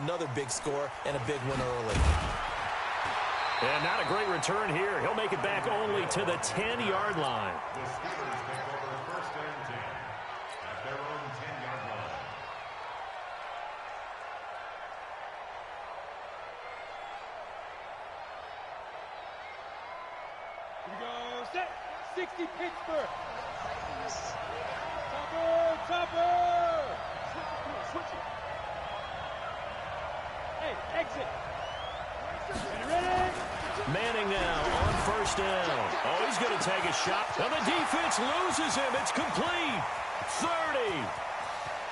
another big score and a big one early. And not a great return here. He'll make it back only to the 10-yard line. The Steelers take over first and 10 at their own 10-yard line. Here we go. Set. 60 Pittsburgh. Topper. Switch it. Hey, exit. Ready? Manning now on first down. Oh, he's going to take a shot. And the defense loses him. It's complete. 30.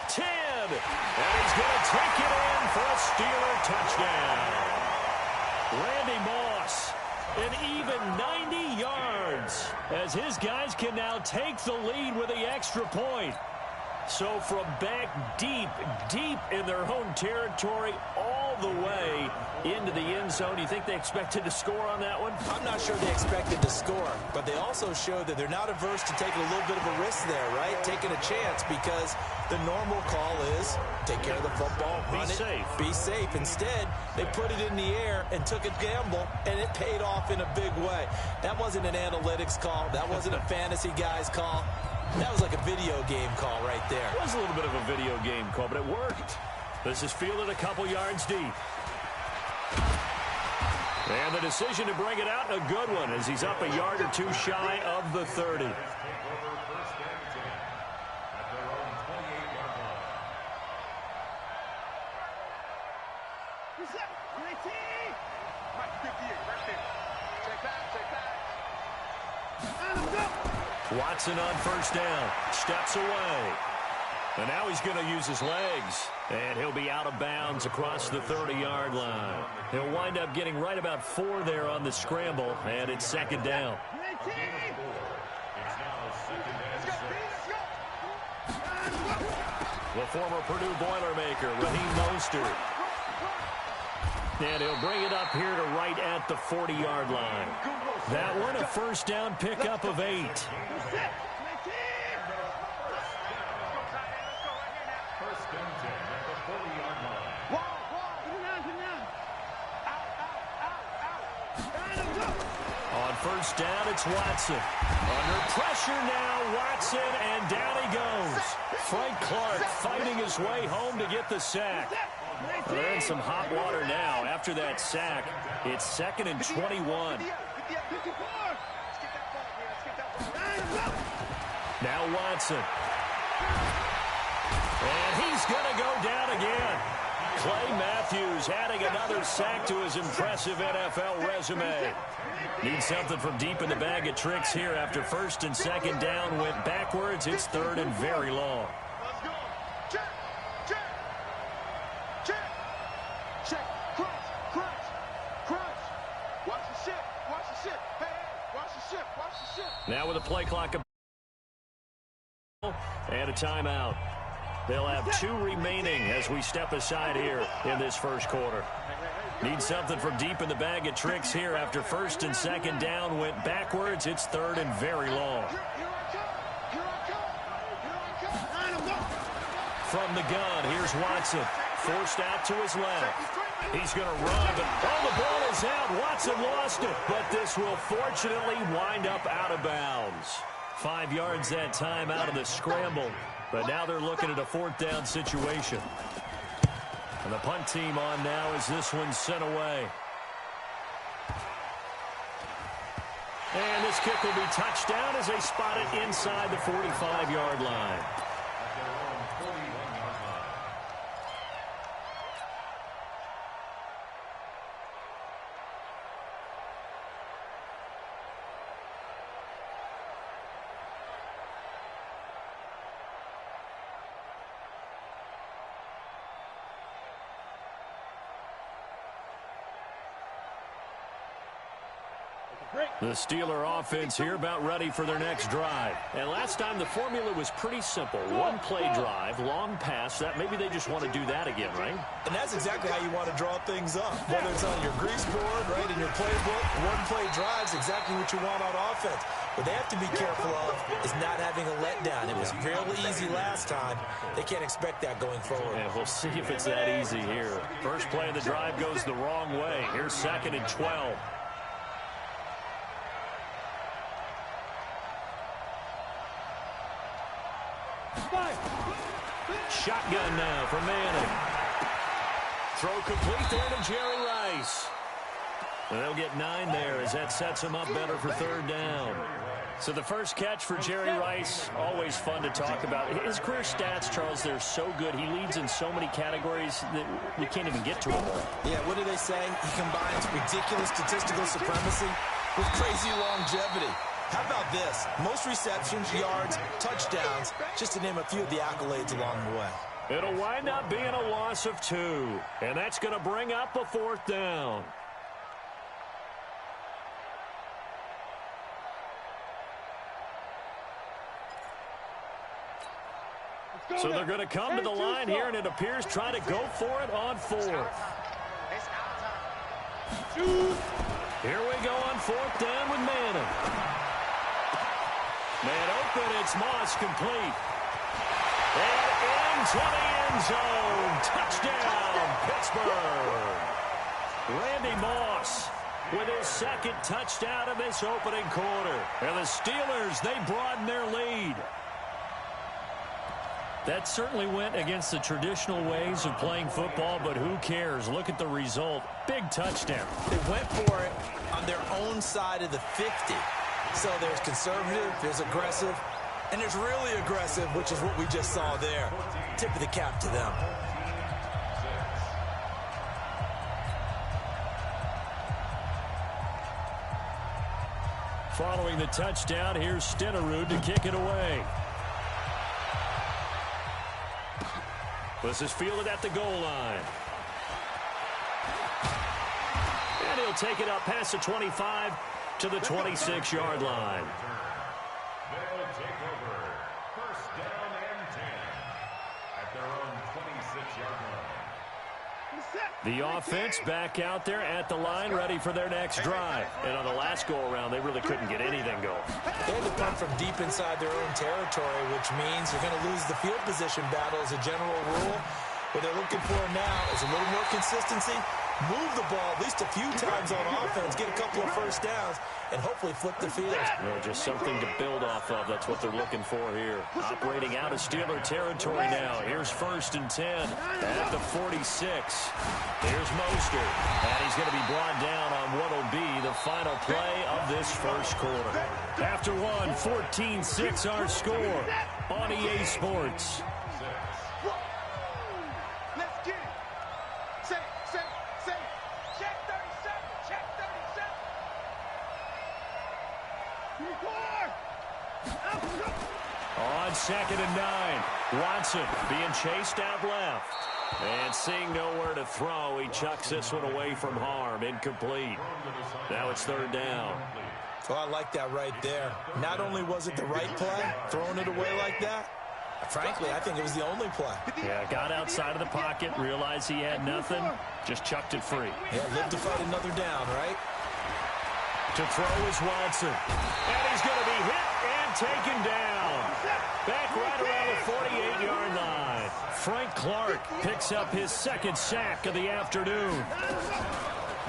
10. And he's going to take it in for a Steeler touchdown. Randy Moss, an even 90 yards, as his guys can now take the lead with the extra point. So from back deep in their own territory, all the way into the end zone. Do you think they expected to score on that one? I'm not sure they expected to score, but they also showed that they're not averse to taking a little bit of a risk there, right? Taking a chance, because the normal call is take care of the football, run it, be safe. Instead, they put it in the air and took a gamble, and it paid off in a big way. That wasn't an analytics call. That wasn't a fantasy guy's call. That was like a video game call right there. It was a little bit of a video game call, but it worked. This is fielded a couple yards deep. And the decision to bring it out, a good one, as he's up a yard or two shy of the 30. Watson on first down, steps away. And now he's going to use his legs. And he'll be out of bounds across the 30-yard line. He'll wind up getting right about 4 there on the scramble, and it's second down. The former Purdue Boilermaker, Raheem Mostert. And he'll bring it up here to right at the 40-yard line. That one, a first down pickup of 8. On first down, it's Watson. Under pressure now, Watson, and down he goes. Frank Clark fighting his way home to get the sack. They're in some hot water now after that sack. It's 2nd and 21. Now Watson. And he's going to go down again. Clay Matthews adding another sack to his impressive NFL resume. Needs something from deep in the bag of tricks here after first and second down went backwards. It's 3rd and very long. Now with a play clock and a timeout. They'll have 2 remaining as we step aside here in this first quarter. Need something from deep in the bag of tricks here after first and second down went backwards. It's 3rd and very long. From the gun, here's Watson. Forced out to his left. He's going to run, but the ball is out. Watson lost it, but this will fortunately wind up out of bounds. 5 yards that time out of the scramble, but now they're looking at a 4th down situation. And the punt team on now as this one's sent away. And this kick will be touchdown as they spot it inside the 45-yard line. The Steeler offense here about ready for their next drive. And last time the formula was pretty simple. 1 play drive, long pass. That maybe they just want to do that again, right? And that's exactly how you want to draw things up. Whether it's on your grease board, right, in your playbook, 1 play drive is exactly what you want on offense. What they have to be careful of is not having a letdown. It was real easy last time. They can't expect that going forward. Yeah, we'll see if it's that easy here. First play of the drive goes the wrong way. Here's 2nd and 12. Shotgun now for Manning. Throw complete there to Jerry Rice. They'll get 9 there as that sets him up better for 3rd down. So the first catch for Jerry Rice, always fun to talk about. His career stats, Charles, they're so good. He leads in so many categories that we can't even get to him. Yeah, what do they say? He combines ridiculous statistical supremacy with crazy longevity. How about this? Most receptions, yards, touchdowns, just to name a few of the accolades along the way. It'll wind up being a loss of 2, and that's going to bring up a 4th down. So they're going to come to the line here, and it appears try to go for it on 4th. Here we go on 4th down with Manning. Man open, it's Moss complete. And into the end zone. Touchdown, Pittsburgh. Randy Moss with his 2nd touchdown of this opening quarter. And the Steelers, they broaden their lead. That certainly went against the traditional ways of playing football, but who cares? Look at the result. Big touchdown. They went for it on their own side of the 50. So there's conservative, there's aggressive, and there's really aggressive, which is what we just saw there. Tip of the cap to them. Following the touchdown, here's Stenerud to kick it away. This is fielded at the goal line. And he'll take it up past the 25 to the 26-yard line. They'll take over. 1st down and 10 at their own 26-yard line. The offense back out there at the line, ready for their next drive. And on the last go-around, they really couldn't get anything going. They had to punt from deep inside their own territory, which means they're going to lose the field position battle as a general rule. What they're looking for now is a little more consistency, move the ball at least a few times on offense, get a couple of 1st downs, and hopefully flip the field. Well, just something to build off of. That's what they're looking for here. Operating out of Steeler territory now. Here's 1st and 10 at the 46. Here's Mostert, and he's going to be brought down on what will be the final play of this 1st quarter. After one, 14-6 our score on EA Sports. On 2nd and 9, Watson being chased out left. And seeing nowhere to throw, he chucks this one away from harm. Incomplete. Now it's 3rd down. Oh, I like that right there. Not only was it the right play, throwing it away like that, frankly, I think it was the only play. Yeah, got outside of the pocket, realized he had nothing, just chucked it free. Yeah, live to fight another down, right? To throw is Watson. And he's going to be hit and taken down. Back right around the 48-yard line. Frank Clark picks up his 2nd sack of the afternoon.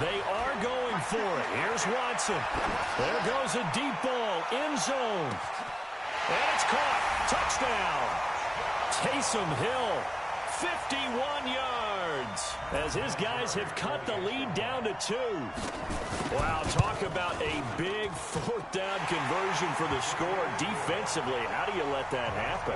They are going for it. Here's Watson. There goes a deep ball, end zone. And it's caught. Touchdown. Taysom Hill, 51 yards, as his guys have cut the lead down to 2. Wow, talk about a big 4th down conversion for the score. Defensively, how do you let that happen?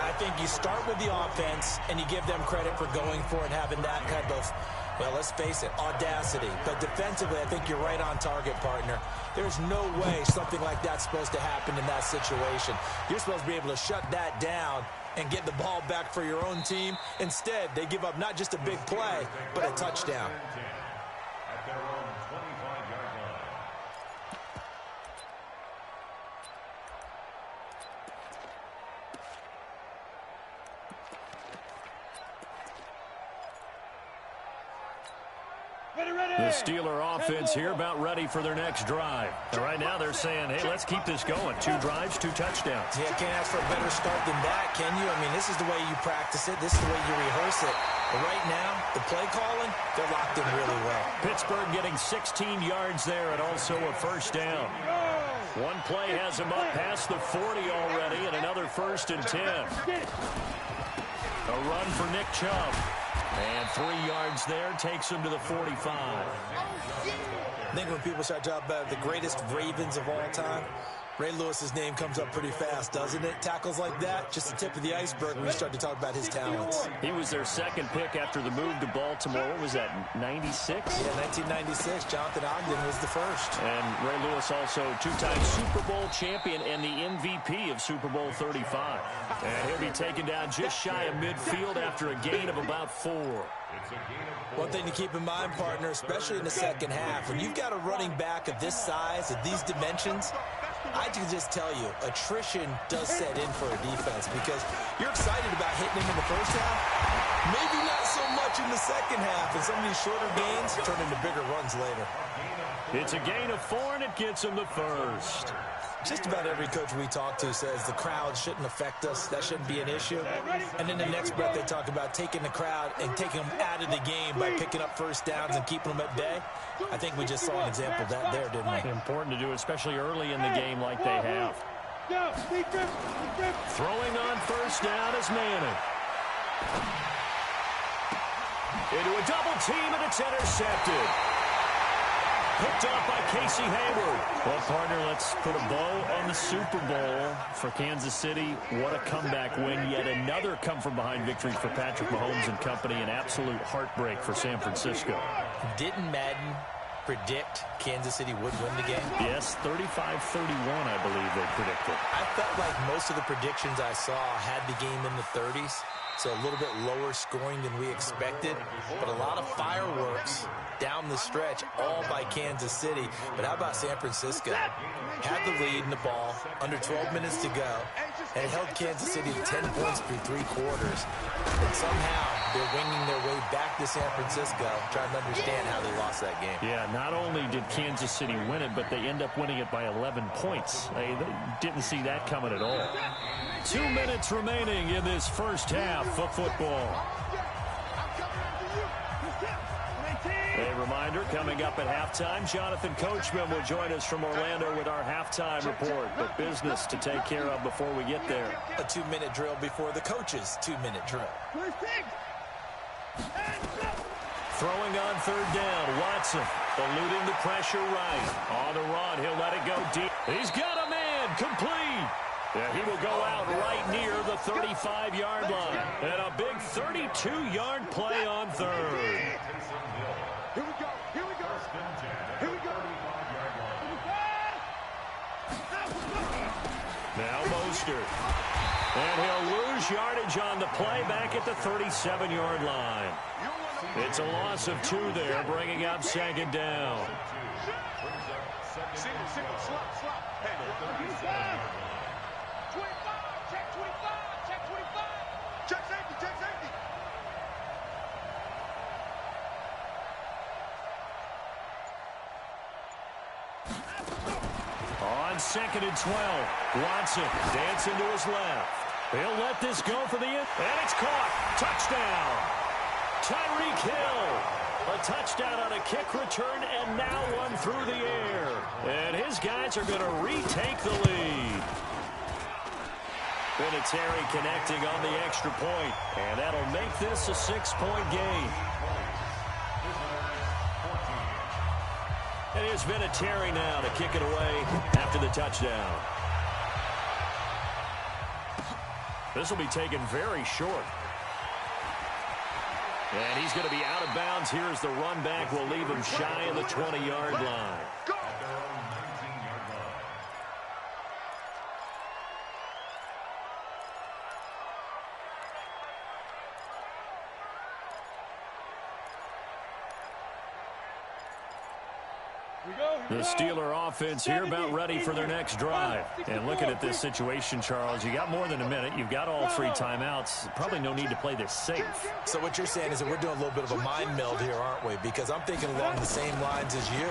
I think you start with the offense, and you give them credit for going for it, having that type of, well, let's face it, audacity. But defensively, I think you're right on target, partner. There's no way something like that's supposed to happen in that situation. You're supposed to be able to shut that down and get the ball back for your own team. Instead, they give up not just a big play, but a touchdown. At their own 25-yard line. The Steeler offense here about ready for their next drive. And right now they're saying, hey, let's keep this going. 2 drives, 2 touchdowns. Yeah, can't ask for a better start than that, can you? I mean, this is the way you practice it. This is the way you rehearse it. But right now, the play calling, they're locked in really well. Pittsburgh getting 16 yards there and also a first down. One play has them up past the 40 already and another 1st and 10. A run for Nick Chubb. And 3 yards there takes him to the 45. I think when people start talking about the greatest Ravens of all time, Ray Lewis's name comes up pretty fast, doesn't it? Tackles like that, just the tip of the iceberg when you start to talk about his talents. He was their second pick after the move to Baltimore. What was that, 96? Yeah, 1996. Jonathan Ogden was the first. And Ray Lewis also 2-time Super Bowl champion and the MVP of Super Bowl 35. And he'll be taken down just shy of midfield after a gain of about 4. One thing to keep in mind, partner, especially in the second half, when you've got a running back of this size, of these dimensions, I can just tell you, attrition does set in for a defense because you're excited about hitting him in the first half. Maybe not so much in the second half, and some of these shorter gains turn into bigger runs later. It's a gain of 4, and it gets him the first. Just about every coach we talk to says the crowd shouldn't affect us. That shouldn't be an issue. And then the next breath they talk about taking the crowd and taking them out of the game by picking up first downs and keeping them at bay. I think we just saw an example of that there, didn't we? Important to do, especially early in the game like they have. Throwing on first down is Manning. Into a double team, and it's intercepted. Picked off by Casey Hayward. Well, partner, let's put a bow on the Super Bowl for Kansas City. What a comeback win. Yet another come-from-behind victory for Patrick Mahomes and company. An absolute heartbreak for San Francisco. Didn't Madden predict Kansas City would win the game? Yes, 35-31, I believe they predicted. I felt like most of the predictions I saw had the game in the 30s. So a little bit lower scoring than we expected, but a lot of fireworks down the stretch, all by Kansas City. But how about San Francisco? Had the lead in the ball, under 12 minutes to go, and it held Kansas City to 10 points through 3 quarters. And somehow they're winging their way back to San Francisco, trying to understand how they lost that game. Yeah, not only did Kansas City win it, but they end up winning it by 11 points. They didn't see that coming at all. 2 minutes remaining in this first half of football. A reminder, coming up at halftime, Jonathan Coachman will join us from Orlando with our halftime report. But business to take care of before we get there. A 2-minute drill before the coach's 2-minute drill. Throwing on third down, Watson eluding the pressure right. On the run, he'll let it go deep. He's got a man, complete. Yeah, he will go out right near the 35-yard line. And a big 32-yard play on third. Here we go. Here we go. Here we go. Now Mostert. And he'll lose yardage on the play back at the 37-yard line. It's a loss of 2 there, bringing up second down. Single, slot. Hey, 25, check 25. Check safety. On 2nd and 12, Watson dancing to his left. He'll let this go for the end, and it's caught. Touchdown. Tyreek Hill. A touchdown on a kick return, and now one through the air. And his guys are going to retake the lead. Vinatieri connecting on the extra point, and that'll make this a 6-point game. And here's Vinatieri now to kick it away after the touchdown. This will be taken very short. And he's going to be out of bounds. Here's the run back. Will leave him shy of the 20-yard line. The Steeler offense here about ready for their next drive. And looking at this situation, Charles, you got more than a minute. You've got all 3 timeouts. Probably no need to play this safe. So what you're saying is that we're doing a little bit of a mind meld here, aren't we? Because I'm thinking along the same lines as you.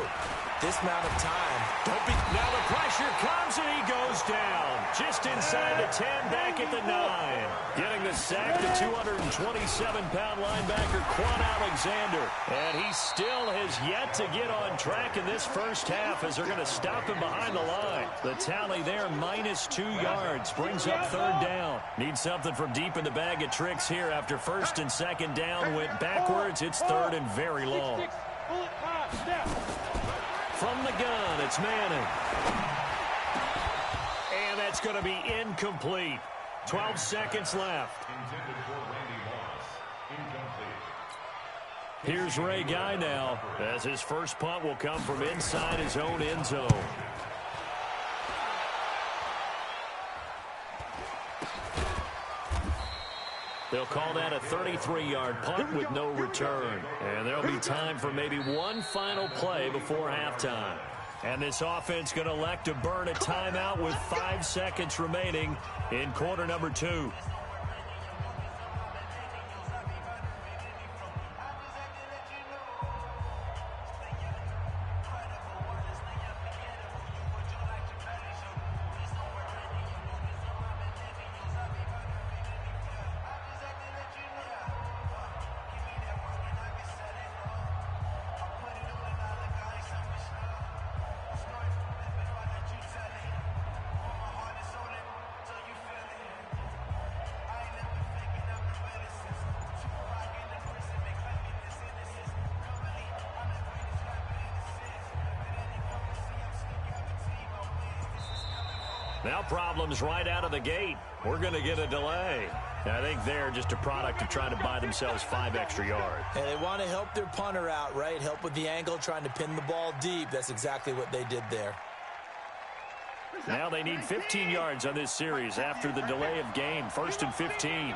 This amount of time. Now the pressure comes and he goes down. Just inside the 10, back at the 9. Getting the sack, the 227-pound linebacker, Quan Alexander. And he still has yet to get on track in this first half as they're going to stop him behind the line. The tally there, -2 yards. Brings up 3rd down. Needs something from deep in the bag of tricks here after 1st and 2nd down. Went backwards. It's 3rd and very long. From the gun, it's Manning. And that's going to be incomplete. 12 seconds left. Here's Ray Guy now, as his first punt will come from inside his own end zone. They'll call that a 33-yard punt with no return. And there'll be time for maybe one final play before halftime. And this offense going to elect to burn a timeout with 5 seconds remaining in quarter number 2. Now problems right out of the gate. We're going to get a delay. I think they're just a product of trying to buy themselves 5 extra yards. And they want to help their punter out, right? Help with the angle, trying to pin the ball deep. That's exactly what they did there. Now they need 15 yards on this series after the delay of game. 1st and 15.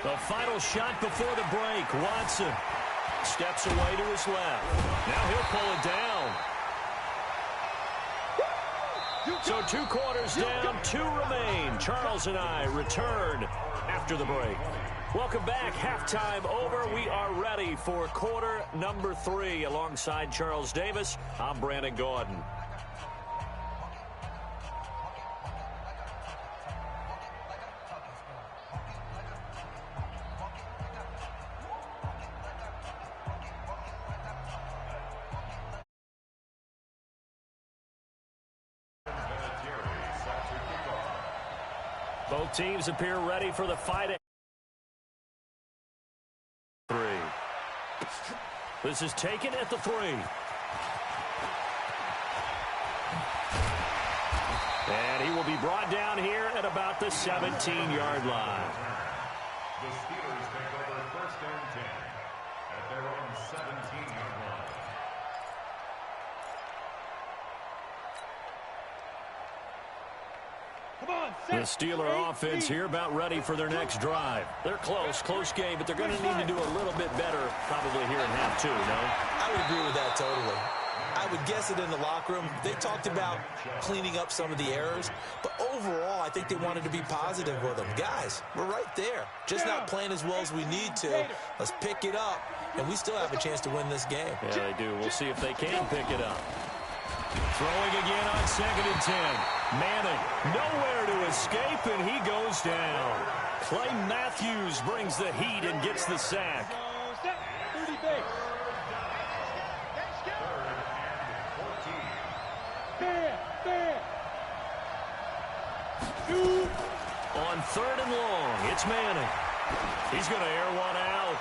The final shot before the break. Watson steps away to his left. Now he'll pull it down. So 2 quarters down, 2 remain. Charles and I return after the break. Welcome back. Halftime over. We are ready for quarter number 3. Alongside Charles Davis, I'm Brandon Gaudin. Both teams appear ready for the fight. 3. This is taken at the 3. And he will be brought down here at about the 17-yard line. The Steelers take over 1st and 10 at their own 17-yard line. The Steeler offense here about ready for their next drive. They're close game, but they're going to need to do a little bit better probably here in half 2, no? I would agree with that totally. I would guess it in the locker room. They talked about cleaning up some of the errors, but overall, I think they wanted to be positive with them. Guys, we're right there. Just not playing as well as we need to. Let's pick it up, and we still have a chance to win this game. Yeah, they do. We'll see if they can pick it up. Throwing again on 2nd and 10. Manning nowhere to escape, and he goes down. Clay Matthews brings the heat and gets the sack. On 3rd and long, it's Manning. He's going to air one out.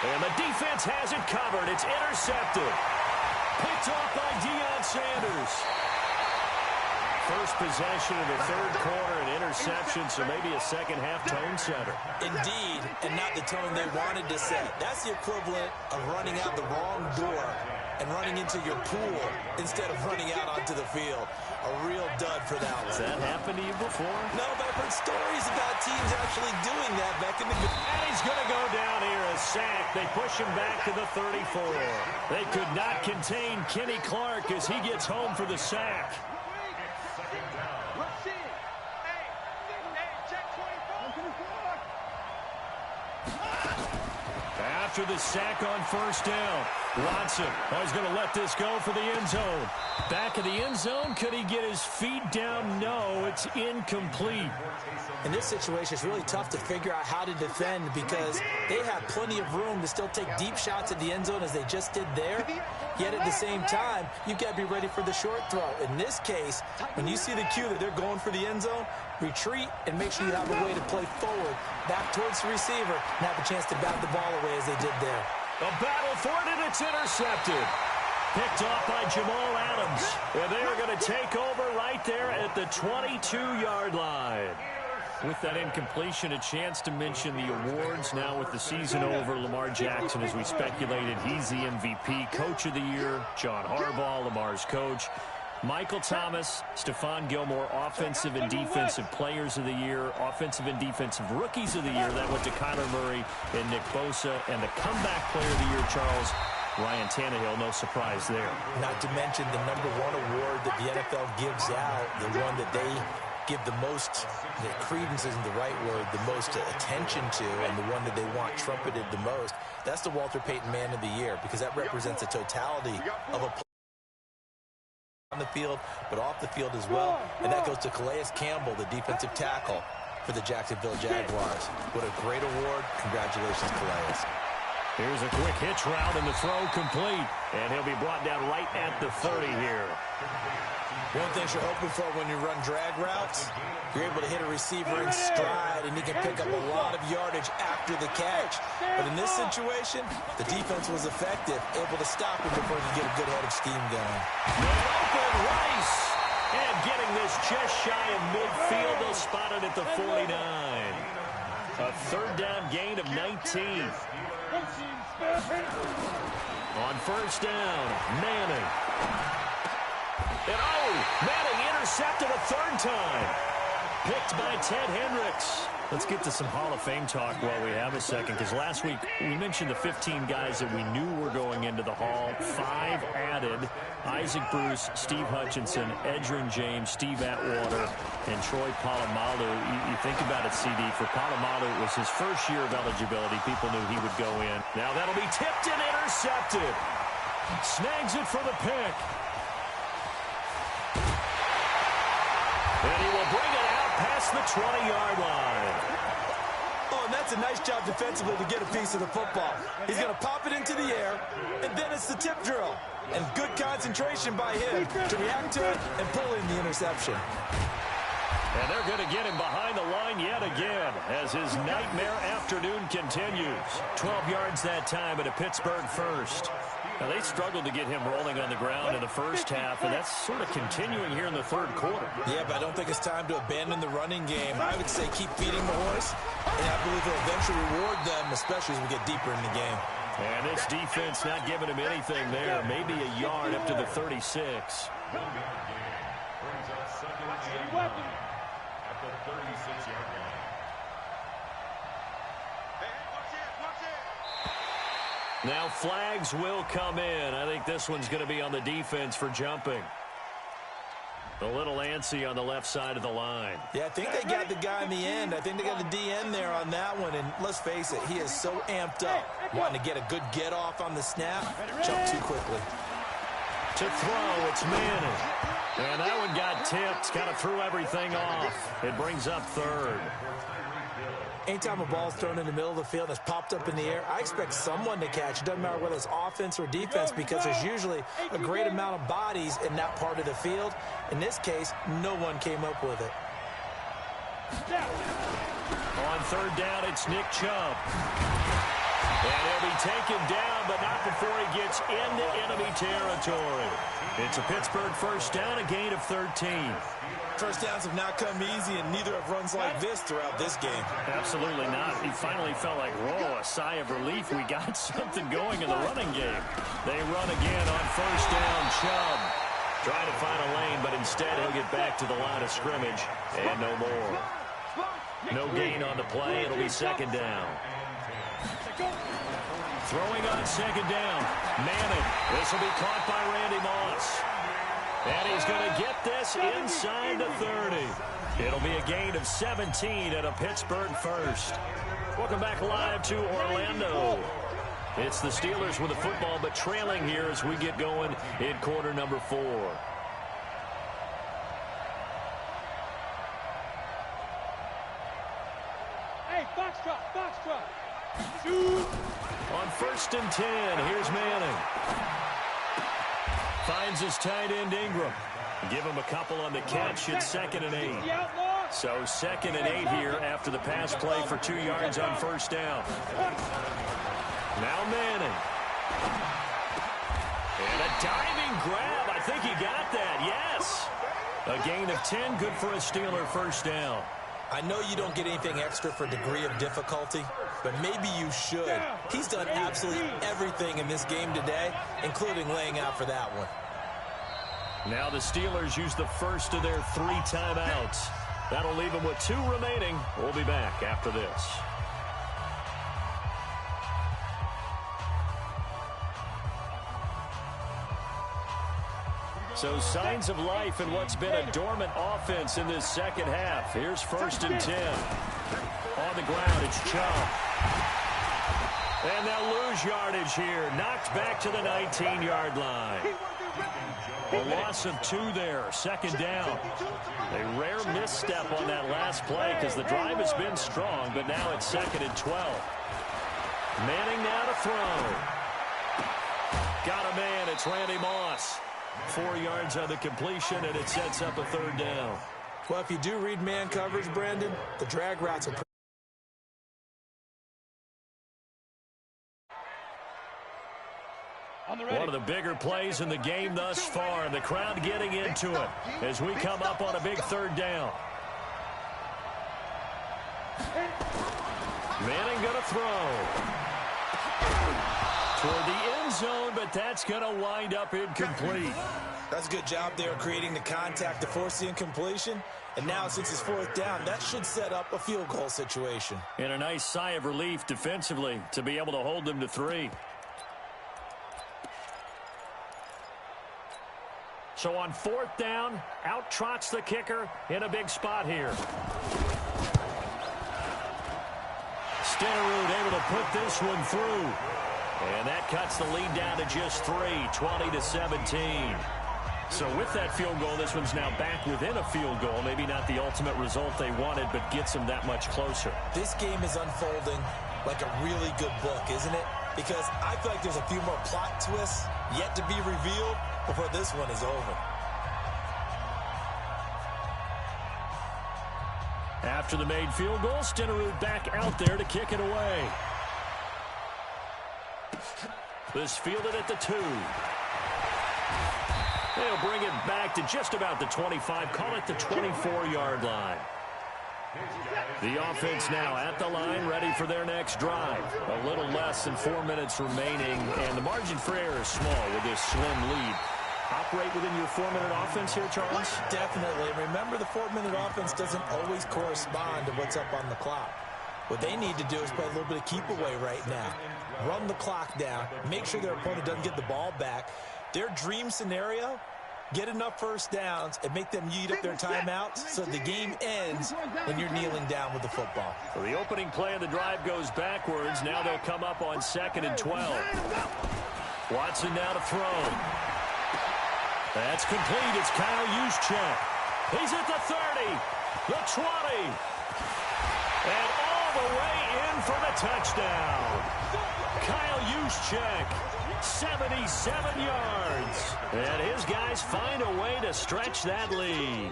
And the defense has it covered. It's intercepted. Picked off by Deion Sanders. First possession of the 3rd quarter, an interception, so maybe a second-half tone setter. Indeed, and not the tone they wanted to set. That's the equivalent of running out the wrong door and running into your pool instead of running out onto the field. A real dud for that one. Has that happened to you before? No, but I've heard stories about teams actually doing that back in the... And he's going to go down here, a sack They push him back to the 34. They could not contain Kenny Clark as he gets home for the sack. After the sack on first down, Watson is going to let this go for the end zone. Back of the end zone, could he get his feet down? No, it's incomplete. In this situation, it's really tough to figure out how to defend because they have plenty of room to still take deep shots at the end zone as they just did there. Yet at the same time, you've got to be ready for the short throw. In this case, when you see the cue that they're going for the end zone, retreat and make sure you have a way to play forward, back towards the receiver, and have a chance to bat the ball away as they did there. A battle for it, and it's intercepted. Picked off by Jamal Adams. And they are going to take over right there at the 22-yard line. With that incompletion, a chance to mention the awards. Now with the season over, Lamar Jackson, as we speculated, he's the MVP, Coach of the Year. John Harbaugh, Lamar's coach. Michael Thomas, Stephon Gilmore, Offensive and Defensive Players of the Year, Offensive and Defensive Rookies of the Year. That went to Kyler Murray and Nick Bosa. And the Comeback Player of the Year, Charles, Ryan Tannehill, no surprise there. Not to mention the #1 award that the NFL gives out, the one that they give the most, the credence isn't the right word, the most attention to, and the one that they want trumpeted the most. That's the Walter Payton Man of the Year, because that represents a totality of a on the field, but off the field as well. And that goes to Calais Campbell, the defensive tackle for the Jacksonville Jaguars. What a great award. Congratulations, Calais. Here's a quick hitch route, and the throw complete. And he'll be brought down right at the 30 here. One thing you're hoping for when you run drag routes, you're able to hit a receiver in stride, and he can pick up a lot of yardage after the catch. But in this situation, the defense was effective, able to stop him before he could get a good head of steam going. Open Rice. And getting this just shy of midfield, they'll spot it at the 49. A third down gain of 19. On first down, Manning. And Manning intercepted a third time. Picked by Ted Hendricks. Let's get to some Hall of Fame talk while we have a second, because last week we mentioned the 15 guys that we knew were going into the Hall. 5 added: Isaac Bruce, Steve Hutchinson, Edgerrin James, Steve Atwater, and Troy Polamalu. You think about it, CD. For Polamalu, it was his first year of eligibility. People knew he would go in. Now that'll be tipped and intercepted. Snags it for the pick. And he will bring it out past the 20-yard line. Oh, and that's a nice job defensively to get a piece of the football. He's going to pop it into the air, and then it's the tip drill. And good concentration by him to react to it and pull in the interception. And they're going to get him behind the line yet again as his nightmare afternoon continues. 12 yards that time at a Pittsburgh first. Now, they struggled to get him rolling on the ground in the first half, and that's sort of continuing here in the third quarter. Yeah, but I don't think it's time to abandon the running game. I would say keep feeding the horse, and I believe he'll eventually reward them, especially as we get deeper in the game. And this defense not giving him anything there. Maybe a yard up to the 36. Brings up second and 9 at the 36-yard line. Now flags will come in. I think this one's going to be on the defense for jumping. A little antsy on the left side of the line. Yeah, I think they got the guy in the end. I think they got the DN there on that one. And let's face it, he is so amped up, wanting to get a good get off on the snap. Jump too quickly. To throw, it's Manning. And that one got tipped. Kind of threw everything off. It brings up third. Anytime a ball's thrown in the middle of the field and it's popped up in the air, I expect someone to catch. It doesn't matter whether it's offense or defense, because there's usually a great amount of bodies in that part of the field. In this case, no one came up with it. On third down, it's Nick Chubb. And he'll be taken down, but not before he gets into enemy territory. It's a Pittsburgh first down, a gain of 13. First downs have not come easy, and neither have runs like this throughout this game. Absolutely not. He finally felt like, whoa, a sigh of relief. We got something going in the running game. They run again on first down. Chubb trying to find a lane, but instead he'll get back to the line of scrimmage, and no more. No gain on the play. It'll be second down. Throwing on second down. Manning. This will be caught by Randy Moss. And he's going to get this inside the 30. It'll be a gain of 17 at a Pittsburgh first. Welcome back live to Orlando. It's the Steelers with the football, but trailing here as we get going in quarter number 4. Hey, foxtrot. On 1st and 10, here's Manning. Finds his tight end Ingram. Give him a couple on the catch. It's 2nd and 8. So 2nd and 8 here after the pass play for 2 yards on 1st down. Now Manning. And a diving grab. I think he got that. Yes. A gain of 10. Good for a Steeler 1st down. I know you don't get anything extra for degree of difficulty, but maybe you should. He's done absolutely everything in this game today, including laying out for that one. Now the Steelers use the first of their 3 timeouts. That'll leave them with 2 remaining. We'll be back after this. So signs of life in what's been a dormant offense in this second half. Here's 1st and 10. On the ground, it's Chubb. And they'll lose yardage here. Knocked back to the 19-yard line. A loss of 2 there. 2nd down. A rare misstep on that last play because the drive has been strong, but now it's 2nd and 12. Manning now to throw. Got a man. It's Randy Moss. 4 yards on the completion, and it sets up a 3rd down. Well, if you do read man coverage, Brandon, the drag routes are one of the bigger plays in the game thus far, and the crowd getting into it as we come up on a big 3rd down. Manning going to throw toward the end zone, but that's going to wind up incomplete. That's a good job there creating the contact to force the incompletion. And now, since it's 4th down, that should set up a field goal situation. And a nice sigh of relief defensively to be able to hold them to 3. So on 4th down, out trots the kicker in a big spot here. Stenerud able to put this one through. And that cuts the lead down to just 3, 20-17. So with that field goal, this one's now back within a field goal. Maybe not the ultimate result they wanted, but gets them that much closer. This game is unfolding like a really good book, isn't it? Because I feel like there's a few more plot twists yet to be revealed before this one is over. After the made field goal, Stenerud back out there to kick it away. This fielded at the 2. They'll bring it back to just about the 25, call it the 24-yard line. The offense now at the line, ready for their next drive. A little less than 4 minutes remaining, and the margin for error is small with this slim lead. Operate within your 4-minute offense here, Charles? Definitely. Remember, the 4-minute offense doesn't always correspond to what's up on the clock. What they need to do is play a little bit of keep away right now. Run the clock down. Make sure their opponent doesn't get the ball back. Their dream scenario, get enough 1st downs and make them eat up their timeouts so the game ends when you're kneeling down with the football. So the opening play of the drive goes backwards. Now they'll come up on 2nd and 12. Watson now to throw. That's complete. It's Kyle Juszczyk. He's at the 30, the 20, and all the way in for the touchdown. Kyle Juszczyk, 77 yards. And his guys find a way to stretch that lead.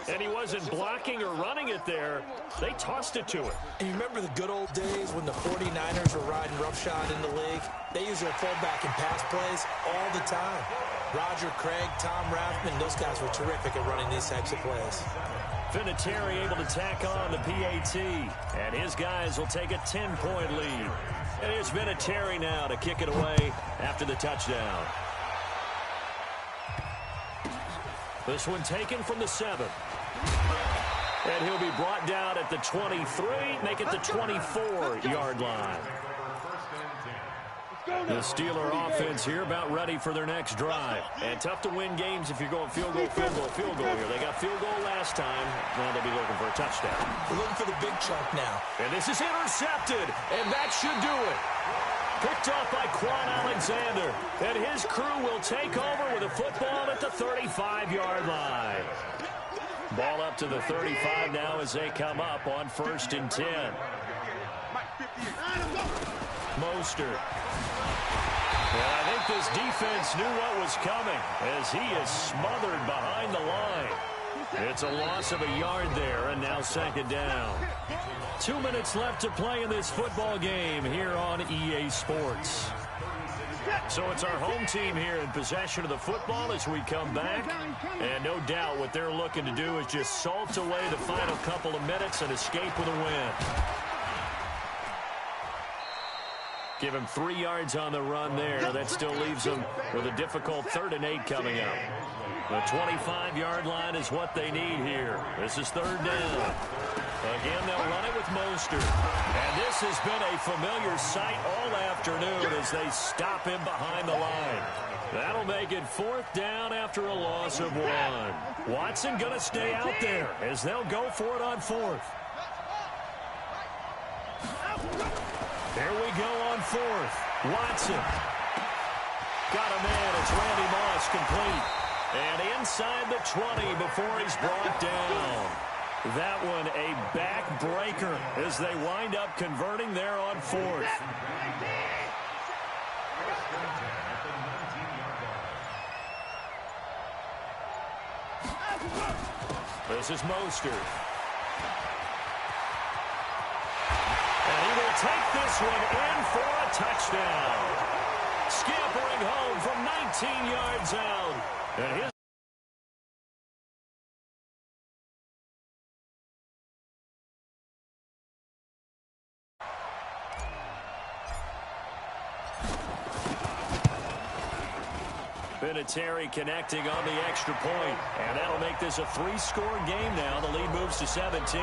And he wasn't blocking or running it there. They tossed it to him. And you remember the good old days when the 49ers were riding roughshod in the league? They used their fullback in pass plays all the time. Roger Craig, Tom Rathman, those guys were terrific at running these types of plays. Vinatieri able to tack on the PAT. And his guys will take a 10-point lead. And it's Vinatieri now to kick it away after the touchdown. This one taken from the 7. And he'll be brought down at the 23, make it the 24-yard line. The Steeler offense here about ready for their next drive. And tough to win games if you're going field goal here. They got field goal last time. Now they'll be looking for a touchdown. We're looking for the big chunk now. And this is intercepted, and that should do it. Picked off by Quan Alexander. And his crew will take over with a football at the 35-yard line. Ball up to the 35 now as they come up on 1st and 10. Mostert. Well, I think this defense knew what was coming as he is smothered behind the line. It's a loss of a yard there, and now 2nd down. 2 minutes left to play in this football game here on EA Sports. So it's our home team here in possession of the football as we come back. And no doubt what they're looking to do is just salt away the final couple of minutes and escape with a win. Give him 3 yards on the run there. That still leaves them with a difficult 3rd and 8 coming up. The 25-yard line is what they need here. This is 3rd down. Again, they'll run it with Mostert. And this has been a familiar sight all afternoon as they stop him behind the line. That'll make it 4th down after a loss of 1. Watson going to stay out there as they'll go for it on 4th. There we go on 4th. Watson. Got a man. It's Randy Moss complete. And inside the 20 before he's brought down. That one a backbreaker as they wind up converting there on 4th. This is Mostert. And he will take this one in for a touchdown. Scampering home from 19 yards out. And his Vinatieri connecting on the extra point, and that'll make this a 3-score game now. The lead moves to 17.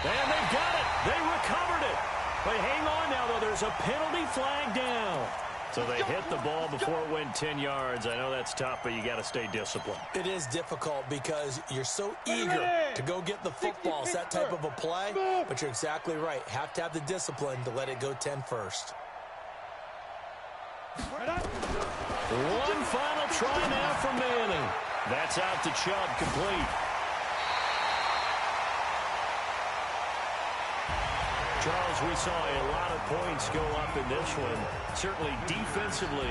And they got it. They recovered it. But hang on now, though. There's a penalty flag down. So they hit the ball before it went 10 yards. I know that's tough, but you got to stay disciplined. It is difficult because you're so eager to go get the football. It's that type of a play, but you're exactly right. Have to have the discipline to let it go 10 first. One final try now from Manning. That's out to Chubb, complete. Charles, we saw a lot of points go up in this one. Certainly defensively,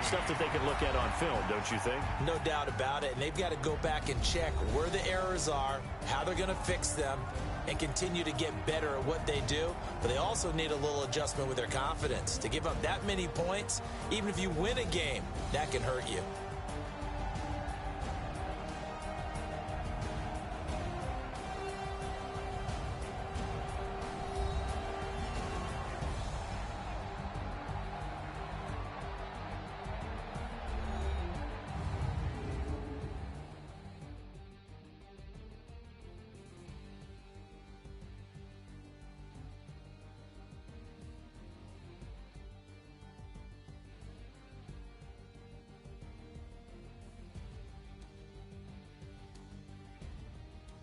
stuff that they can look at on film, don't you think? No doubt about it. And they've got to go back and check where the errors are, how they're going to fix them, and continue to get better at what they do. But they also need a little adjustment with their confidence. To give up that many points, even if you win a game, that can hurt you.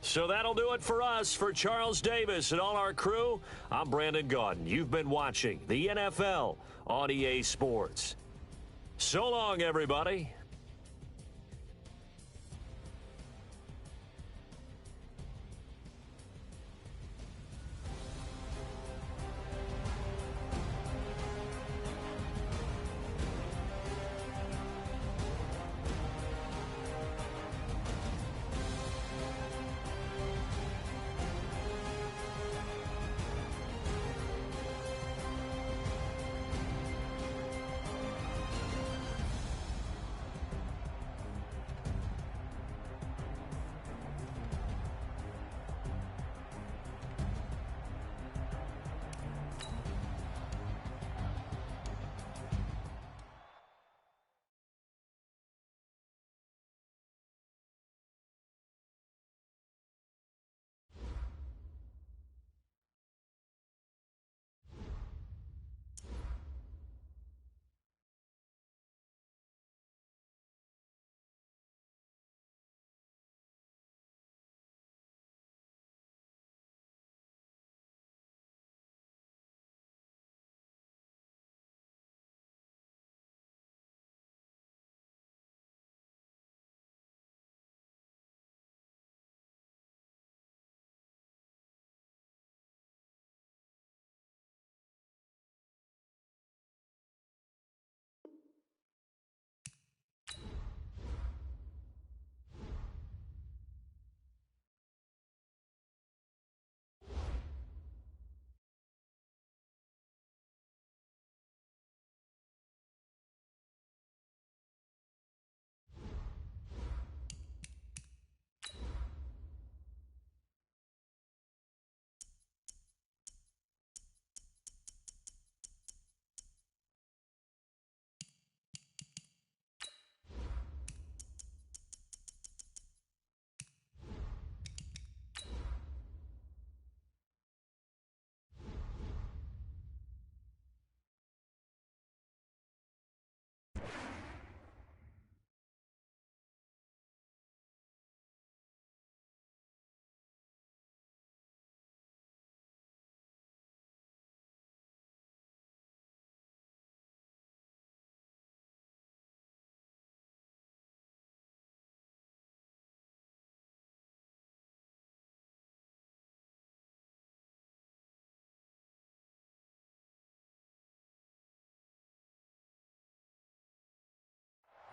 So that'll do it for us. For Charles Davis and all our crew, I'm Brandon Gaudin. You've been watching the NFL on EA Sports. So long, everybody.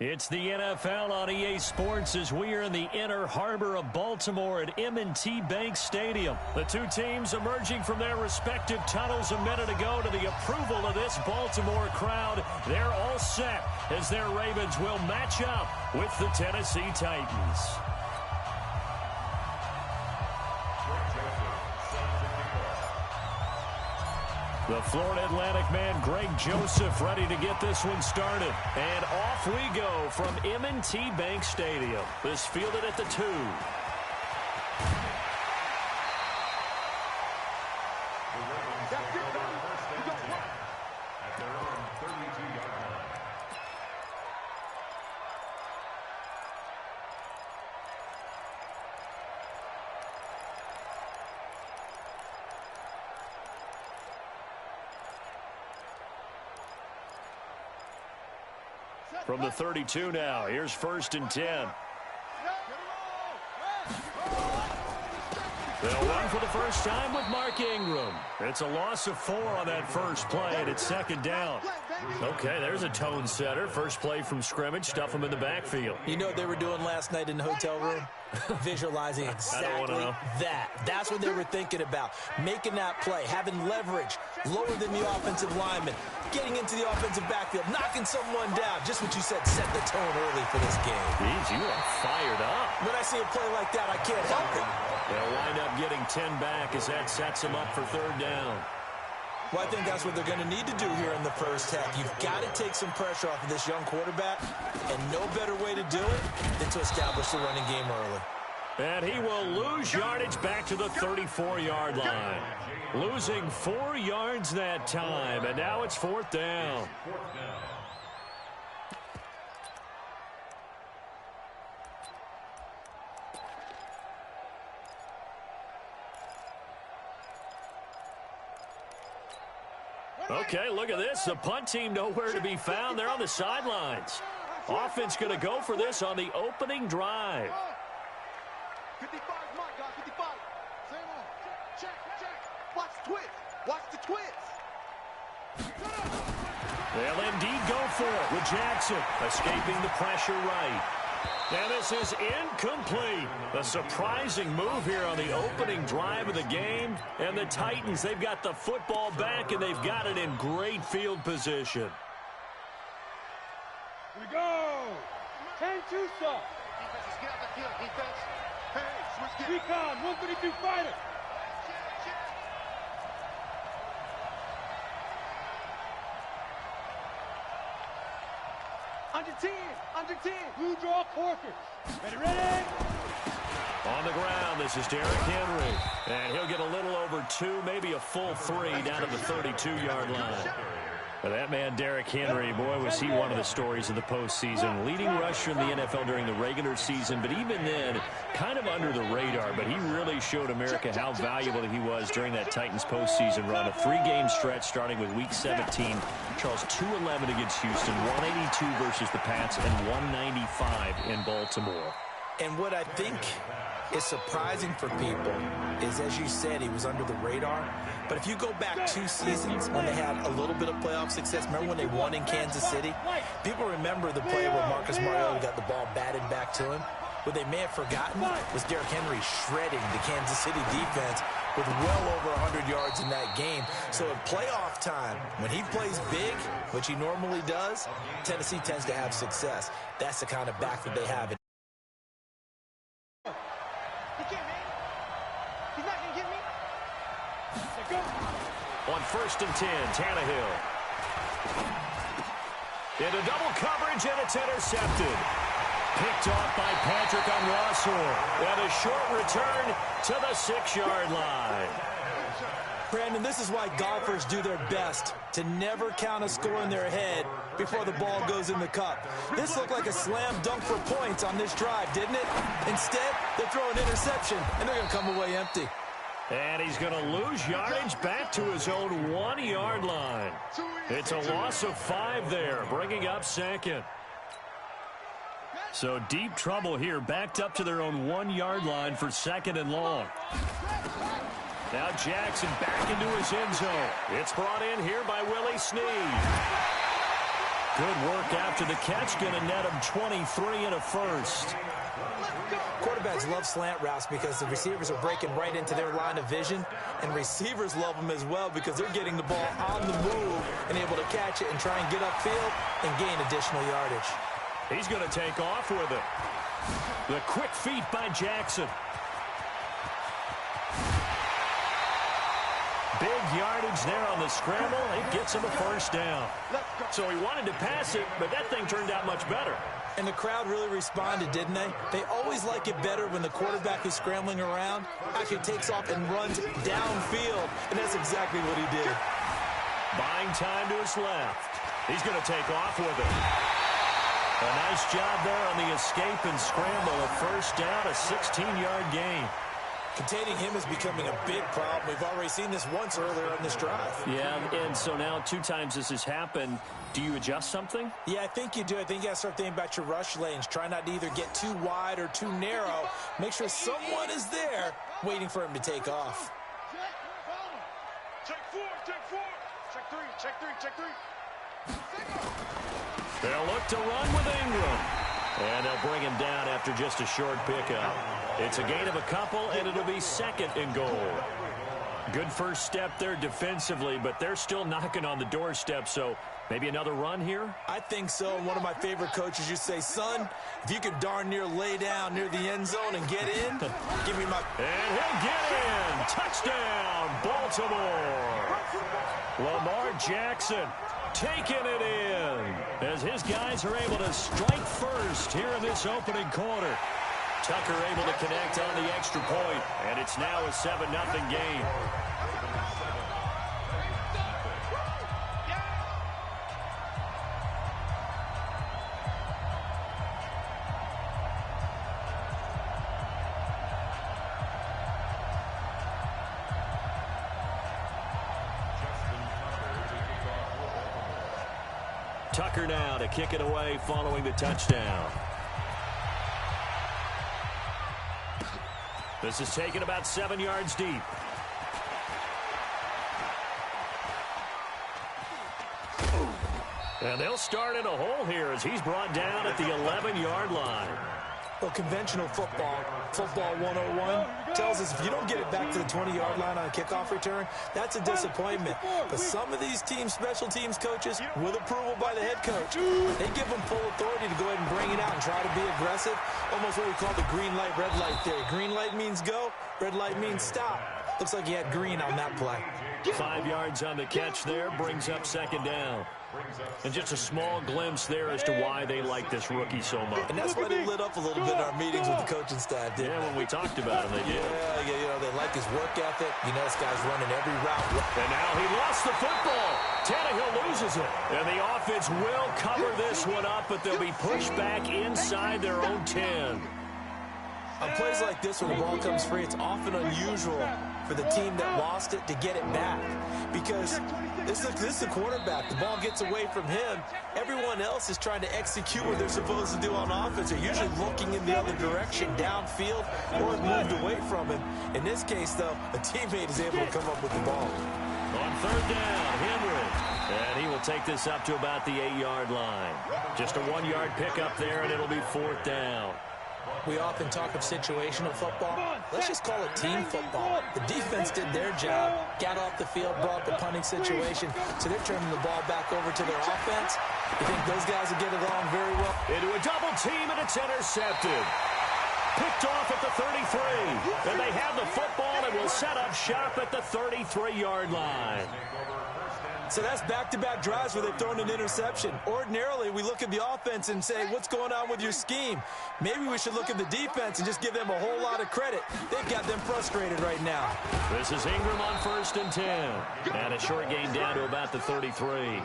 It's the NFL on EA Sports as we are in the inner harbor of Baltimore at M&T Bank Stadium. The two teams emerging from their respective tunnels a minute ago to the approval of this Baltimore crowd. They're all set as their Ravens will match up with the Tennessee Titans. The Florida Atlantic man, Greg Joseph, ready to get this one started. And off we go from M&T Bank Stadium. This fielded at the 2. At their own 32-yard line. From the 32 now, here's 1st and 10. They'll run for the first time with Mark Ingram. It's a loss of 4 on that first play, and it's 2nd down. Okay, there's a tone setter. First play from scrimmage, stuff them in the backfield. You know what they were doing last night in the hotel room? Visualizing exactly that. That's what they were thinking about. Making that play, having leverage, lower than the offensive lineman, getting into the offensive backfield, knocking someone down. Just what you said, set the tone early for this game. Jeez, you are fired up. When I see a play like that, I can't help it. They'll wind up getting 10 back as that sets them up for 3rd down. Well, I think that's what they're going to need to do here in the first half. You've got to take some pressure off of this young quarterback, and no better way to do it than to establish the running game early. And he will lose yardage back to the 34-yard line. Losing 4 yards that time, and now it's 4th down. Okay, look at this. The punt team nowhere to be found. They're on the sidelines. Offense going to go for this on the opening drive. 55, my God, 55. Same on. Check. Watch the twist. Watch the twist. They'll indeed go for it with Jackson escaping the pressure right. And this is incomplete. A surprising move here on the opening drive of the game. And the Titans, they've got the football back, and they've got it in great field position. Here we go. 10-2 stop. Defenses, get out the field, defense. Hey, switch gear. Recon, 132 fighter. Under 10. Blue draw Corker. Ready. On the ground, this is Derrick Henry. And he'll get a little over 2, maybe a full 3 down to the 32-yard line. That man, Derrick Henry, boy, was he one of the stories of the postseason. Leading rusher in the NFL during the regular season, but even then, kind of under the radar. But he really showed America how valuable he was during that Titans postseason run. A 3-game stretch starting with Week 17. Charles, 2-11 against Houston, 182 versus the Pats, and 195 in Baltimore. And what I think is surprising for people is, as you said, he was under the radar. But if you go back 2 seasons when they had a little bit of playoff success, remember when they won in Kansas City? People remember the play where Marcus Mariota got the ball batted back to him. What they may have forgotten was Derrick Henry shredding the Kansas City defense with well over 100 yards in that game. So at playoff time, when he plays big, which he normally does, Tennessee tends to have success. That's the kind of back that they have. On 1st and 10, Tannehill. Into double coverage, and it's intercepted. Picked off by Patrick on Russell. And a short return to the 6-yard line. Brandon, this is why golfers do their best to never count a score in their head before the ball goes in the cup. This looked like a slam dunk for points on this drive, didn't it? Instead, they throw an interception, and they're going to come away empty. And he's going to lose yardage back to his own 1-yard line. It's a loss of 5 there, bringing up 2nd. So deep trouble here, backed up to their own 1-yard line for 2nd and long. Now Jackson back into his end zone. It's brought in here by Willie Snead. Good work after the catch. Going to net him 23 and a first. Quarterbacks love slant routes because the receivers are breaking right into their line of vision, and receivers love them as well because they're getting the ball on the move and able to catch it and try and get upfield and gain additional yardage. He's going to take off with it. The quick feet by Jackson. Big yardage there on the scramble. It gets him a first down. So he wanted to pass it, but that thing turned out much better. And the crowd really responded, didn't they? They always like it better when the quarterback who's scrambling around actually takes off and runs downfield, and that's exactly what he did. Buying time to his left. He's going to take off with it. A nice job there on the escape and scramble. A first down, a 16-yard gain. Containing him is becoming a big problem. We've already seen this once earlier in this drive. Yeah, and so now 2 times this has happened. Do you adjust something? Yeah, I think you do. I think you got to start thinking about your rush lanes. Try not to either get too wide or too narrow. Make sure someone is there waiting for him to take off. Check 4, check 4. Check 3, check 3, check 3. They'll look to run with Ingram. And they'll bring him down after just a short pickup. It's a gain of a couple, and it'll be second and goal. Good first step there defensively, but they're still knocking on the doorstep, so maybe another run here? I think so. One of my favorite coaches used to say, son, if you could darn near lay down near the end zone and get in, give me my... And he'll get in. Touchdown, Baltimore. Lamar Jackson taking it in as his guys are able to strike first here in this opening quarter. Tucker able to connect on the extra point, and it's now a 7-0 game. Tucker now to kick it away following the touchdown. This is taken about 7 yards deep. And they'll start in a hole here as he's brought down at the 11-yard line. Well, conventional football 101, tells us if you don't get it back to the 20-yard line on a kickoff return, that's a disappointment. But some of these special teams coaches, with approval by the head coach, they give them full authority to go ahead and bring it out and try to be aggressive. Almost what we call the green light, red light theory. Green light means go, red light means stop. Looks like he had green on that play. 5 yards on the catch there, brings up second down. And just a small glimpse there as to why they like this rookie so much. And that's why they lit up a little bit in our meetings with the coaching staff, didn't they? When we talked about him, they did. Yeah, you know, they like his work ethic. You know, this guy's running every route. And now he lost the football. Tannehill loses it. And the offense will cover this one up, but they'll be pushed back inside their own 10. On plays like this, when the ball comes free, it's often unusual for the team that lost it to get it back. Because this is the quarterback. The ball gets away from him. Everyone else is trying to execute what they're supposed to do on offense. They're usually looking in the other direction, downfield, or moved away from him. In this case, though, a teammate is able to come up with the ball. On third down, Henry. And he will take this up to about the 8-yard line. Just a 1-yard pickup there, and it'll be fourth down. We often talk of situational football. Let's just call it team football. The defense did their job, got off the field, brought the punting situation, so they're turning the ball back over to their offense. You think those guys will get along very well? Into a double team, and it's intercepted. Picked off at the 33. And they have the football and will set up shop at the 33-yard line. So that's back-to-back drives where they've thrown an interception. Ordinarily, we look at the offense and say, what's going on with your scheme? Maybe we should look at the defense and just give them a whole lot of credit. They've got them frustrated right now. This is Ingram on 1st and 10. And a short gain down to about the 33.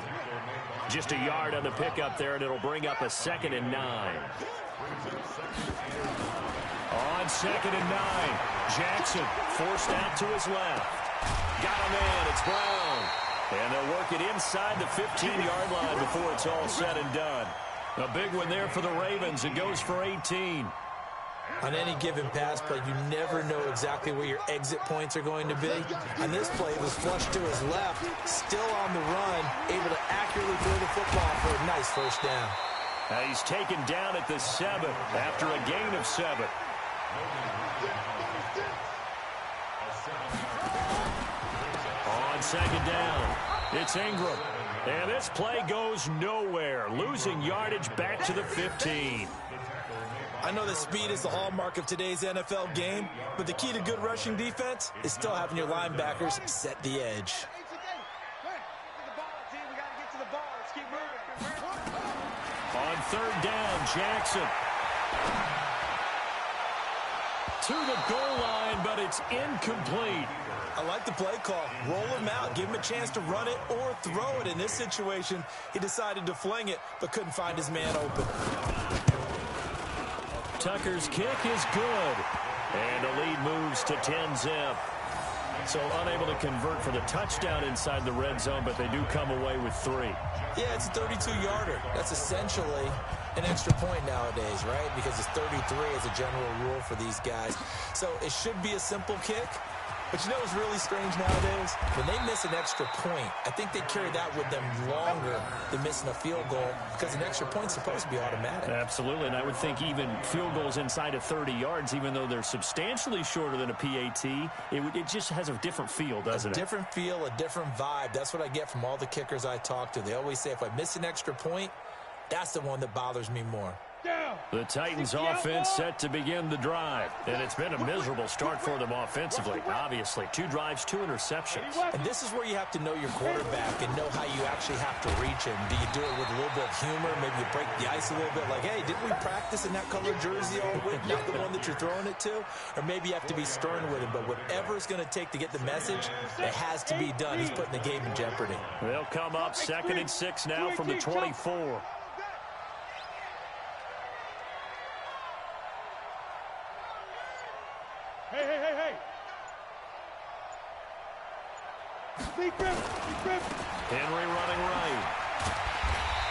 Just a yard on the pickup there, and it'll bring up a 2nd and 9. On 2nd and 9, Jackson forced out to his left. Got a man, it's Brown. And they'll work it inside the 15-yard line before it's all said and done. A big one there for the Ravens. It goes for 18. On any given pass play, you never know exactly where your exit points are going to be. On this play, it was flushed to his left, still on the run, able to accurately throw the football for a nice first down. He's taken down at the 7 after a gain of 7. On second down, it's Ingram. And this play goes nowhere, losing yardage back to the 15. I know that speed is the hallmark of today's NFL game, but the key to good rushing defense is still having your linebackers set the edge. On third down, Jackson. To the goal line, but it's incomplete. I like the play call. Roll him out. Give him a chance to run it or throw it. In this situation, he decided to fling it, but couldn't find his man open. Tucker's kick is good. And the lead moves to 10-zip. So unable to convert for the touchdown inside the red zone, but they do come away with 3. Yeah, it's a 32-yarder. That's essentially an extra point nowadays, right? Because it's 33 as a general rule for these guys. So it should be a simple kick. But you know what's really strange nowadays? When they miss an extra point, I think they carry that with them longer than missing a field goal because an extra point's supposed to be automatic. Absolutely, and I would think even field goals inside of 30 yards, even though they're substantially shorter than a PAT, it just has a different feel, doesn't it? A different feel, a different vibe. That's what I get from all the kickers I talk to. They always say if I miss an extra point, that's the one that bothers me more. The Titans offense set to begin the drive, and it's been a miserable start for them offensively. Obviously, 2 drives, 2 interceptions. And this is where you have to know your quarterback and know how you actually have to reach him. Do you do it with a little bit of humor? Maybe you break the ice a little bit like, hey, didn't we practice in that colored jersey all week? Not the one that you're throwing it to? Or maybe you have to be stern with him. But whatever it's going to take to get the message, it has to be done. He's putting the game in jeopardy. They'll come up 2nd and 6 now from the 24. Hey. Henry running right.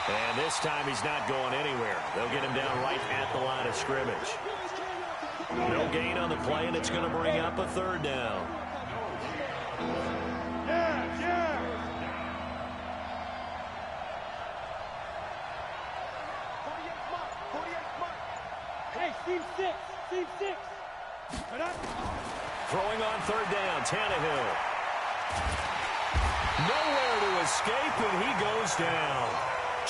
And this time he's not going anywhere. They'll get him down right at the line of scrimmage. No gain on the play, and it's going to bring up a 3rd down. Yeah. Hey, team 6. Throwing on 3rd down, Tannehill. Nowhere to escape, and he goes down.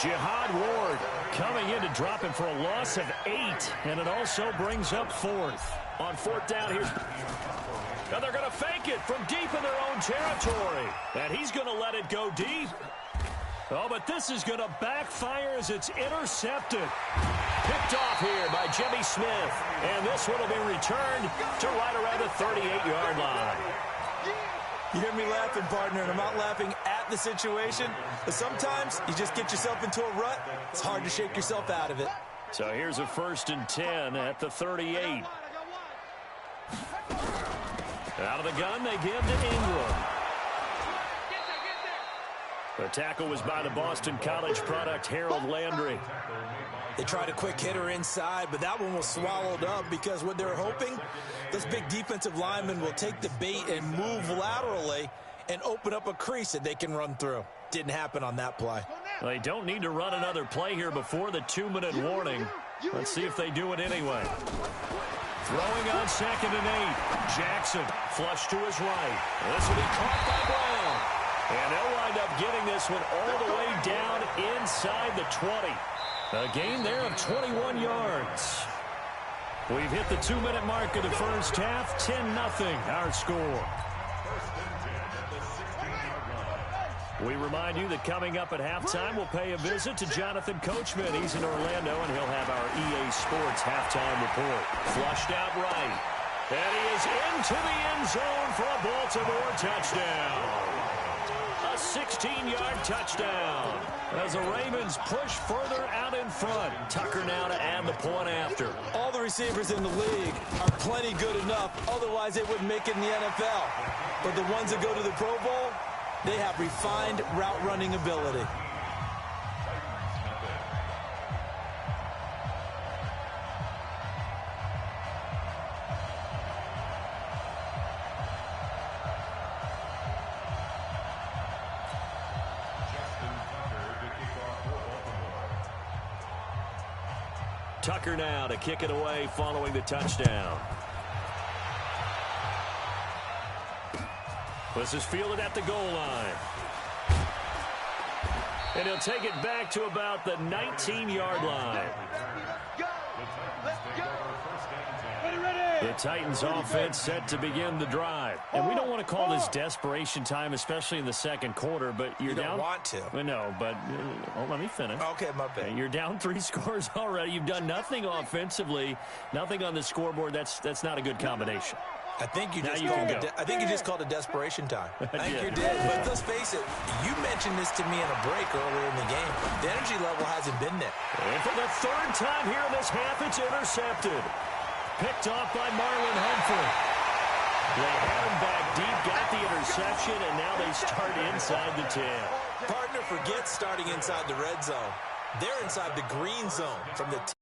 Jihad Ward coming in to drop him for a loss of 8, and it also brings up 4th. On 4th down, here's... Now they're going to fake it from deep in their own territory, and he's going to let it go deep. Oh, but this is going to backfire as it's intercepted. Picked off here by Jimmy Smith. And this one will be returned to right around the 38-yard line. You hear me laughing, partner, and I'm not laughing at the situation. But sometimes you just get yourself into a rut. It's hard to shake yourself out of it. So here's a 1st and 10 at the 38. Out of the gun, they give to Ingram. The tackle was by the Boston College product, Harold Landry. They tried a quick hitter inside, but that one was swallowed up because what they're hoping, this big defensive lineman will take the bait and move laterally and open up a crease that they can run through. Didn't happen on that play. They don't need to run another play here before the 2-minute warning. Let's see if they do it anyway. Throwing on 2nd and 8. Jackson flush to his right. This will be caught by Brown. And they'll wind up getting this one all the way down inside the 20. A gain there of 21 yards. We've hit the 2-minute mark of the first half. 10-0 our score. We remind you that coming up at halftime, we'll pay a visit to Jonathan Coachman. He's in Orlando, and he'll have our EA Sports halftime report. Flushed out right. And he is into the end zone for a Baltimore touchdown. A 16-yard touchdown. As the Ravens push further out in front. Tucker now to add the point after. All the receivers in the league are plenty good enough. Otherwise, they wouldn't make it in the NFL. But the ones that go to the Pro Bowl, they have refined route running ability. Tucker now to kick it away following the touchdown. This is fielded at the goal line. And he'll take it back to about the 19-yard line. The Titans offense set to begin the drive. And we don't want to call this desperation time, especially in the second quarter, but you're down. You don't want to. Well, no, but let me finish. Okay, my bad. You're down 3 scores already. You've done nothing offensively, nothing on the scoreboard. That's not a good combination. I think you just called it desperation time. I think you did. But let's face it, you mentioned this to me in a break earlier in the game. The energy level hasn't been there. And for the third time here in this half, it's intercepted. Picked off by Marlon Humphrey. They had him back deep, got the interception, and now they start inside the 10. Partner forgets starting inside the red zone. They're inside the green zone from the 10.